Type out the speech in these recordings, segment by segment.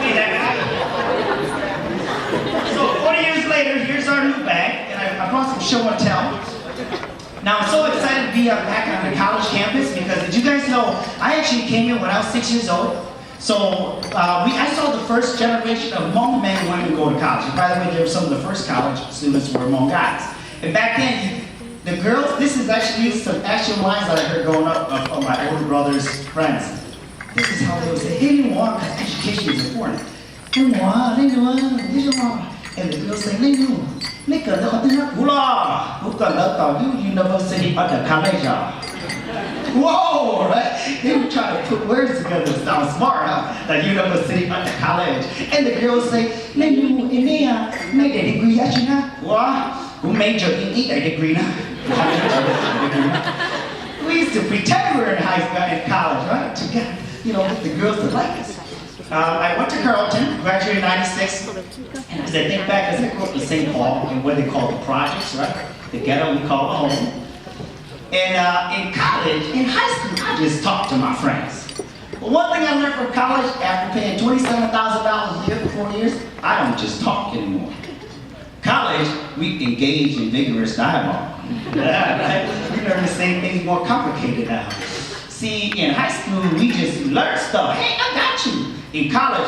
see that? So 40 years later, here's our new bag, and I brought some show and tell. Now I'm so excited to be back on the college campus because did you guys know I actually came here when I was 6 years old. So I saw the first generation of Hmong men and women go to college. And by the way, there were some of the first college students were Hmong guys. And back then, the girls, this is actually some actual lines that I heard growing up from my older brother's friends. This is how they would say, hey, because education is important. And the girls say, university at the college. Whoa, right? They would try to put words together to sound smart, huh? The university at the college. And the girls say, make a degree, who major in a degree now? We used to pretend we were in high school and college, right? To get, get the girls to like us. I went to Carrollton, graduated in '96, and as I think back, as I grew up to St. Paul, in what they call the projects, right? The ghetto we call home. And in college, in high school, I just talked to my friends. But one thing I learned from college, after paying $27,000 a year for 4 years, I don't just talk anymore. College, we engage in vigorous dialogue. Right? We learn the same things more complicated now. See, in high school, we just learn stuff. Hey, I got you. In college,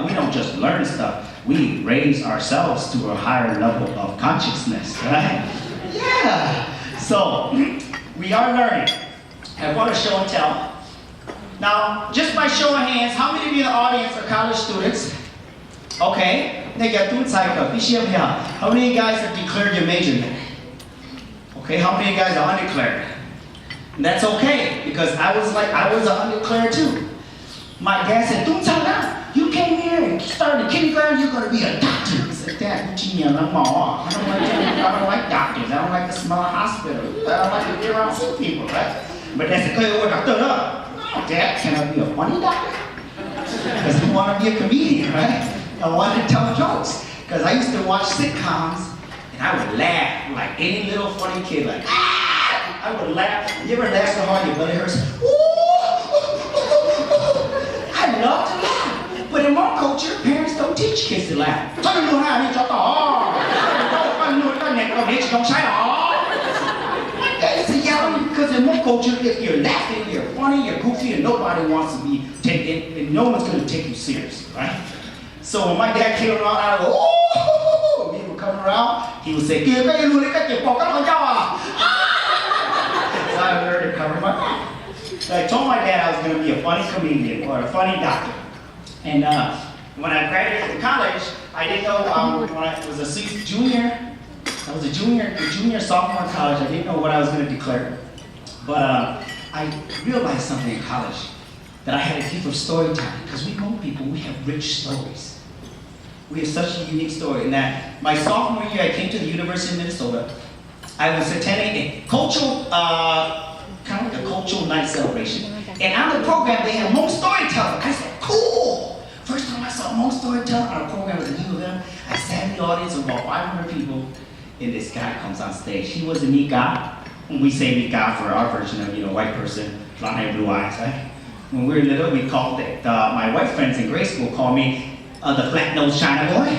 we don't just learn stuff. We raise ourselves to a higher level of consciousness, right? Yeah. So, we are learning. I want to show and tell. Now, just by show of hands, how many of you in the audience are college students? Okay. How many of you guys have declared your major yet? Okay, how many of you guys are undeclared? And that's okay, because I was an undeclared too. My dad said, you came here and started kindergarten, you're going to be a doctor. I said, Dad, I don't like doctors. I don't like the smell of hospitals. I don't like to be around sick people, right? But that's a good doctor. No, Dad, can I be a funny doctor? Because I want to be a comedian, right? I wanted to tell jokes. Because I used to watch sitcoms, and I would laugh like any little funny kid, like, ah! I would laugh. You ever laugh so hard your belly hurts? I love to laugh. But in our culture, parents don't teach kids to laugh. It's yelling because in one culture, if you're laughing, you're funny, you're goofy, and nobody wants to be taken, and no one's going to take you serious, right? So when my dad came around, I would go, oh! He would come around, he would say, so I learned to cover my mouth. So I told my dad I was going to be a funny comedian or a funny doctor. And when I graduated college, I didn't know, when I was a junior, sophomore in college, I didn't know what I was going to declare. But I realized something in college, that I had a gift of storytelling, because we Hmong people, we have rich stories. We have such a unique story. And that my sophomore year, I came to the University of Minnesota. I was attending a cultural, kind of like a cultural night celebration. And on the program, they had Hmong storytelling. I said, cool! First time I saw Hmong storytelling on a program with the U of M, I sat in the audience of about 500 people, and this guy comes on stage. He was a Nika. We say Nika for our version of, white person, blonde hair, blue eyes, right? When we were little, we called it, my white friends in grade school called me the flat-nosed China boy.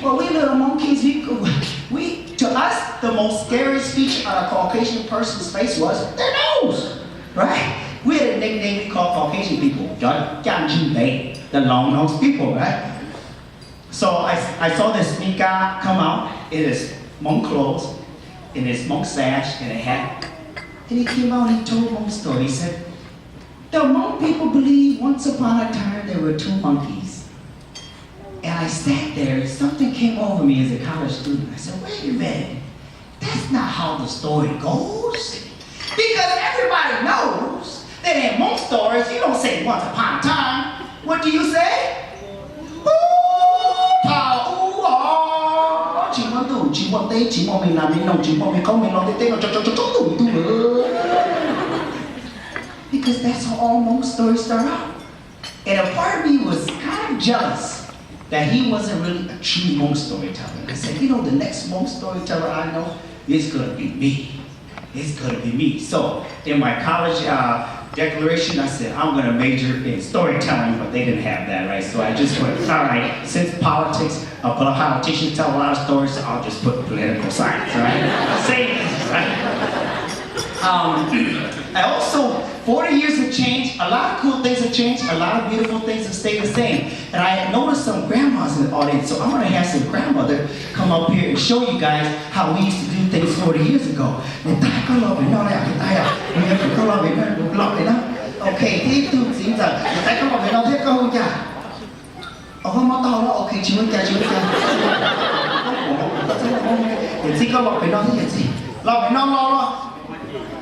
Well, we little monkeys, to us, the most scariest feature on a Caucasian person's face was their nose, right? We had a nickname we called Caucasian people, the long-nosed people, right? So I saw this Nika come out in his Hmong clothes, in his Hmong sash, and a hat. And he came out and he told Hmong story. He said, the Hmong people believe once upon a time there were two monkeys. And I sat there and something came over me as a college student. I said, wait a minute, that's not how the story goes. Because everybody knows that in Hmong stories, you don't say once upon a time. What do you say? Because that's how all Hmong stories start out. And a part of me was kind of jealous that he wasn't really a true Hmong storyteller. I said, the next Hmong storyteller I know is going to be me. It's going to be me. So in my college declaration, I said, I'm going to major in storytelling, but they didn't have that, right? So I just went, all right, since politicians tell a lot of stories, so I'll just put political science, right? Same, right? I also, 40 years have changed, a lot of cool things have changed, a lot of beautiful things have stayed the same. And I noticed some grandmas in the audience, so I'm going to have some grandmother come up here and show you guys how we used to do things 40 years ago. Okay, tiếp tục diễn ra. Người ta có một cái nói thế câu chưa? Không có to đó, ok, chú ơi, chú ơi. Để gì có một cái nói thế là gì? Lo cái non lo.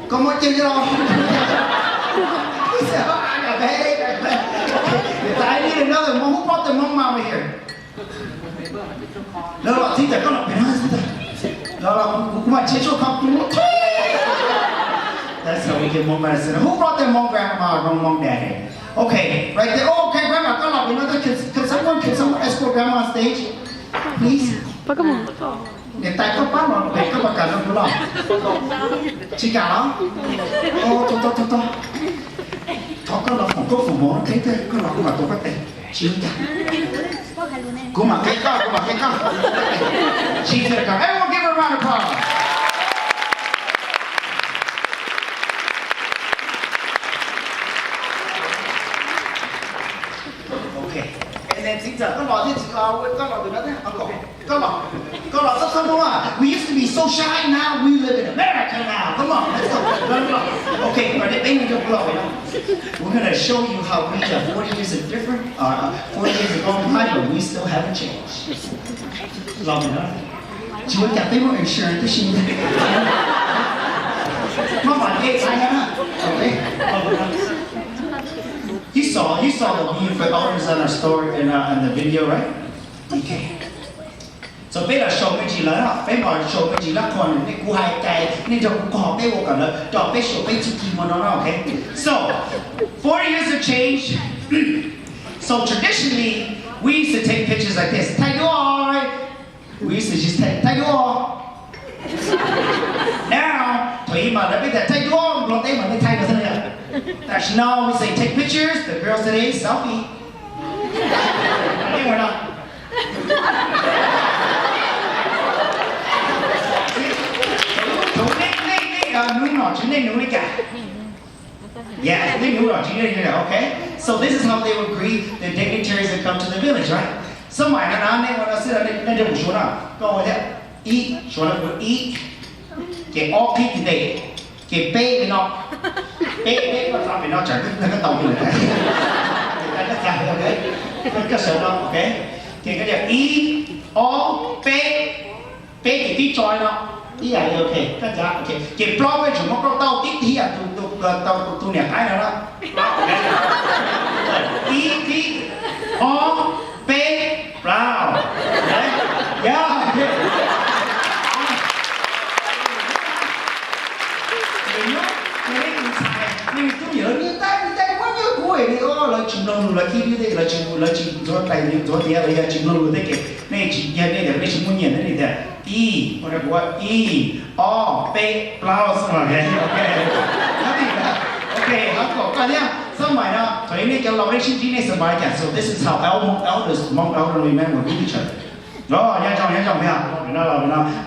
Có một chân cho lo. I need another one. Who brought the mom over here? No, think they're gonna be nice. No, come on, change your cup. That's how we get more medicine. Who brought their mom, grandma, mom, daddy? Okay, right there. Oh, okay, grandma, come on. Another. Can someone escort grandma on stage, please? Để tay các bác mà để các bạn cả năm đó. Chị cả đó. Ô, to. Thọ có là phòng có phòng mổ thế thế có là cũng mà tôi có tiền. Chị cả. Cũng mà cái con. Chị cả. Everyone give her a round of applause. We used to be so shy, now we live in America now. Come on, let's go. Okay, we're going to show you how we have 40 years of different, 40 years of going by, but we still haven't changed. Love enough. Chị ơi, they were insurance this year. Come on, hey, I have. Okay. You saw the beautiful elders on our story in the video, right? Okay. So bây giờ show cái gì là bây giờ show cái gì là còn cái cú hai cái nên cho cú họ bây giờ còn là cho bây show bây chỉ mà nó okay. So 40 years have changed. So traditionally we used to take pictures like this. Thay đổi. We used to just thay đổi. Now tùy mà là bây giờ thay đổi lo tế mà thay đổi thế này. Actually, no, we say take pictures. The girls today, selfie. We're not. Yeah, okay. So this is how they would greet the dignitaries that come to the village, right? Somebody eat, eat, get all people today. Cái bê nó bê nó làm nó chẳng nó cái tàu như này nó chạy ok cái sợ nó ok cái gì e o bê cái tí choi nó ý là ok cái giá ok cái pro với chúng nó có tàu tí tí à tu nè cái nào đó e o bê brown yeah. Mình tôi nhớ như tay quá nhớ cuối thì là chừng lâu là khi đi đây là chừng gió tay như gió té là chừng lâu thế kì này chừng nhà này để chừng muốn nhìn thế này thế e còn là của e o p blouse mà cái ok học có cái nhá xong rồi đó vậy nên cái lâu đấy chính này sớm bài cả so this is how elders among elderly men would greet each other. Rồi, nhớ chồng nha.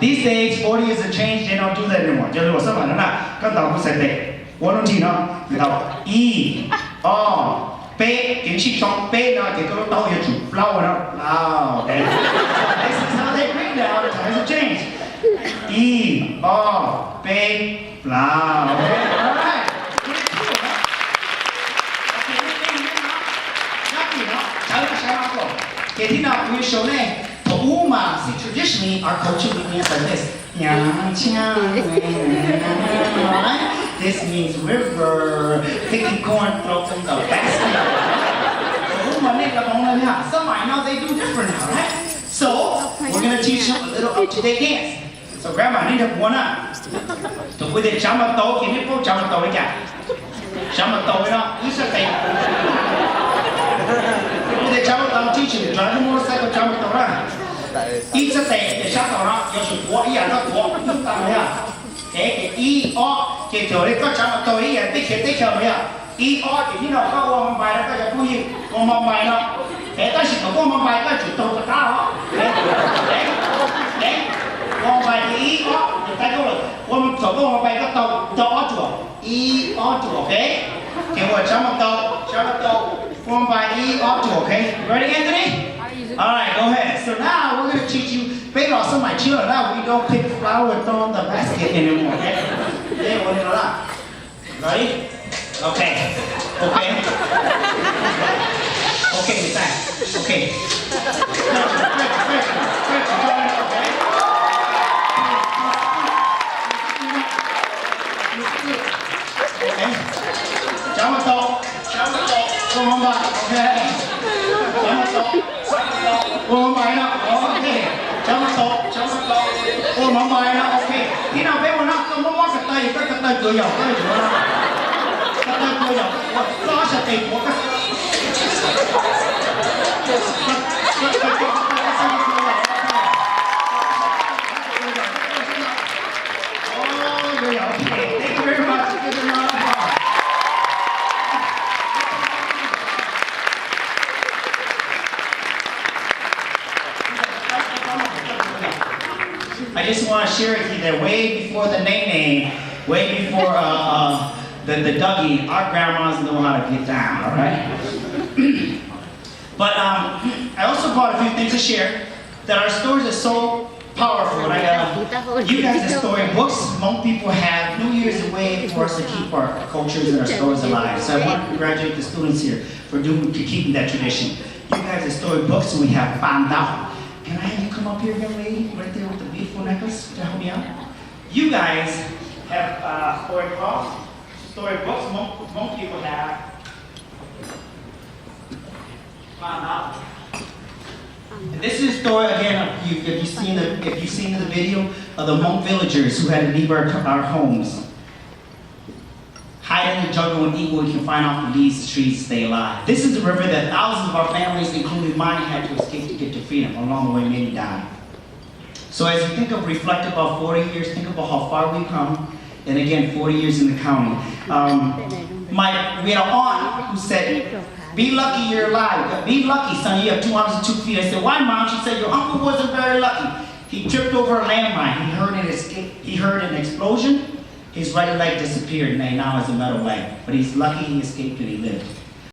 These days, 40 years have changed, they don't do that anymore. Cho nên là sao mà nó là các tàu cũng sẽ tệ. What don't you know? Người tàu E, O, P, kiến sĩ trong P nó cái tàu là chủ flower nó. Wow, this is how they bring down, the times have changed. E, O, P, flower. Alright. Okay, thì nào we show này. Uma, see, traditionally our culture would dance like this. Right? This means river, picking corn from the basket. Some might know they do different now, right? So we're gonna teach them a little up-to-date dance. So grandma, need to one up. So with the chama to, can you put chama to again? Chama to, you should say. With the chama to, teach you to drive the motorcycle chama to ra. Y sẽ tệ để sát vào nó, do sự của ý là nó của chúng ta đấy à. Cái y o cái chỗ đấy có chạm vào tôi ý là tích rồi à. อีอออยู่ที่เราก็วงมันไปแล้วก็จะพูดยิงวงมันไปเนาะแต่ถ้าสิบกับวงมันไปก็จุดตรงกับก้าวเด็กเด็กวงไปอีออจะได้ก็เลยวงสองวงมันไปก็ตรงจะออจั่วอีออจั่วโอเคเกี่ยวกับช้ำมันโตวงไปอีออจั่วโอเค ready Anthony all right go ahead so now we're going to teach you based on some of my children now we don't pick flower and throw in the basket anymore okay yeah what is that ready okay okay okay with that okay cháu một tô cô không bài ok cháu một tô cô không bài nào ok cháu một tô cô không bài nào ok khi nào bé mà nó không có món cà tây cửa dọc cái gì đó cà tây cửa dọc nó sẽ tìm một cái Thank you very much. Give them a round of applause. I just want to share with you that way before the Nene, way before the Dougie, our grandmas know how to get down, all right? But I also brought a few things to share, that our stories are so powerful. Like, you guys are storybooks. Hmong people have New Year's a way for us to keep our cultures and our stories alive. So I want to congratulate the students here for keeping that tradition. You guys are storybooks, and we have Fan Dao. Can I have you come up here, young lady, right there with the beautiful necklace, to help me out? You guys have storybooks. Hmong people have Fan Dao. And this is a story again. If you've seen the video of the Hmong villagers who had to leave our homes, hide in the jungle and eat what we can find off the leaves of trees to stay alive. This is the river that thousands of our families, including mine, had to escape to get to freedom. Along the way, many died. So as you reflect about 40 years, think about how far we've come. And again, 40 years in the county. We had an aunt who said, "Be lucky you're alive. Be lucky, son, you have 2 arms and 2 feet." I said, "Why, Mom?" She said, "Your uncle wasn't very lucky. He tripped over a landmine. He heard an explosion. His right leg disappeared, and now has a metal leg. But he's lucky he escaped and he lived."